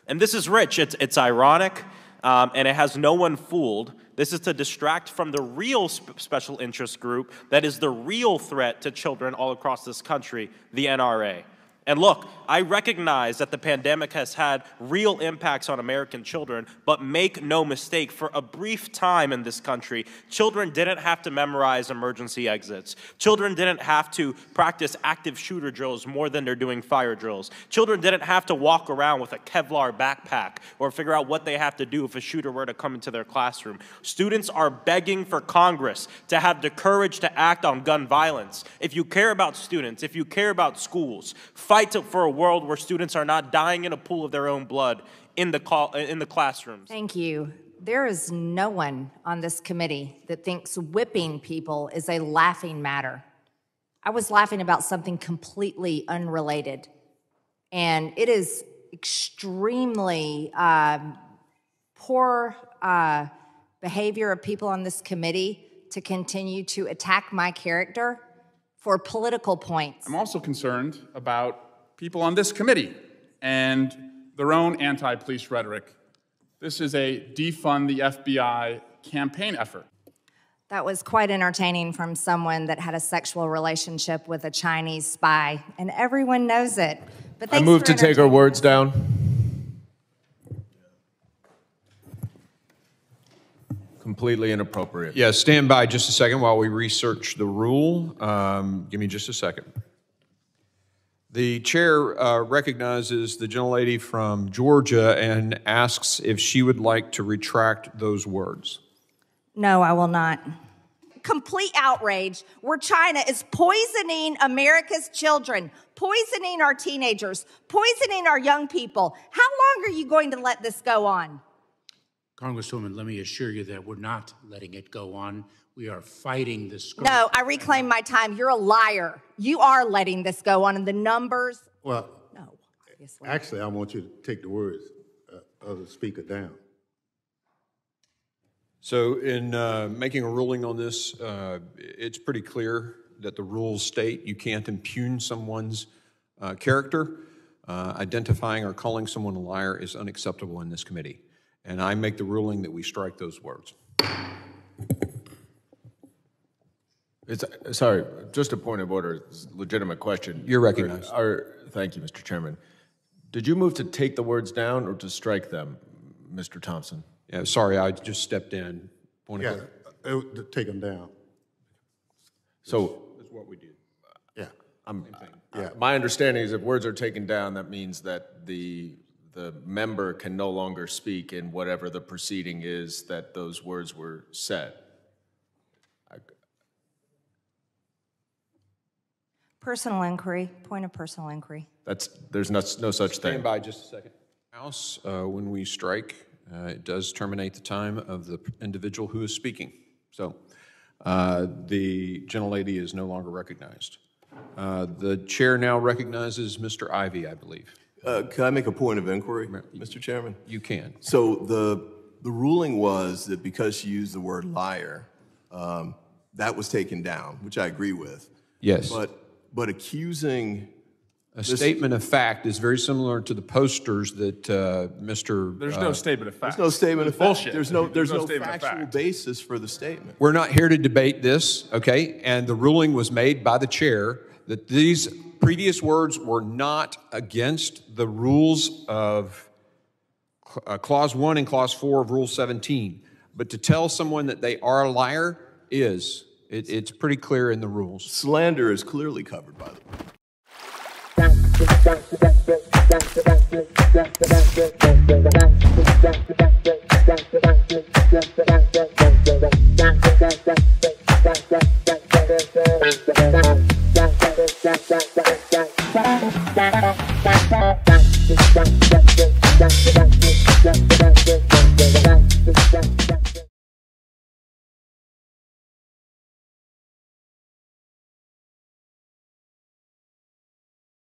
And this is rich. It's ironic, and it has no one fooled. This is to distract from the real special interest group that is the real threat to children all across this country, the NRA. And look, I recognize that the pandemic has had real impacts on American children, but make no mistake, for a brief time in this country, children didn't have to memorize emergency exits. Children didn't have to practice active shooter drills more than they're doing fire drills. Children didn't have to walk around with a Kevlar backpack or figure out what they have to do if a shooter were to come into their classroom. Students are begging for Congress to have the courage to act on gun violence. If you care about students, if you care about schools, fight for a world where students are not dying in a pool of their own blood in the classrooms. Thank you. There is no one on this committee that thinks whipping people is a laughing matter. I was laughing about something completely unrelated. And it is extremely poor behavior of people on this committee to continue to attack my character for political points. I'm also concerned about people on this committee and their own anti-police rhetoric. This is a defund the FBI campaign effort. That was quite entertaining from someone that had a sexual relationship with a Chinese spy, and everyone knows it. But I move to take our words down. Completely inappropriate. Yeah, stand by just a second while we research the rule. Give me just a second. The chair recognizes the gentlelady from Georgia and asks if she would like to retract those words. No, I will not. Complete outrage where China is poisoning America's children, poisoning our teenagers, poisoning our young people. How long are you going to let this go on? Congresswoman, let me assure you that we're not letting it go on. We are fighting this. No, I reclaim my time. You're a liar. You are letting this go on, and the numbers. Well, no, obviously. Actually, I want you to take the words of the speaker down. So in making a ruling on this, it's pretty clear that the rules state you can't impugn someone's character. Identifying or calling someone a liar is unacceptable in this committee. And I make the ruling that we strike those words. Sorry, just a point of order, it's a legitimate question. You're recognized. Thank you, Mr. Chairman. Did you move to take the words down or to strike them, Mr. Thompson? Yeah, sorry, I just stepped in. Take them down. So that's what we did. Yeah. My understanding is if words are taken down, that means that the member can no longer speak in whatever the proceeding is that those words were said. Personal inquiry, point of personal inquiry. There's no such thing. Stand by just a second. House, when we strike, it does terminate the time of the individual who is speaking. So the gentlelady is no longer recognized. The chair now recognizes Mr. Ivey, I believe. Can I make a point of inquiry, Mr. Chairman? You can. So the ruling was that because she used the word liar, that was taken down, which I agree with. Yes. But accusing a statement of fact is very similar to the posters that Mr. There's no statement of fact. There's no statement of fact. Bullshit. There's no statement factual basis for the statement. We're not here to debate this, okay? And the ruling was made by the chair that these previous words were not against the rules of Clause 1 and Clause 4 of Rule 17. But to tell someone that they are a liar is, it's pretty clear in the rules. Slander is clearly covered by the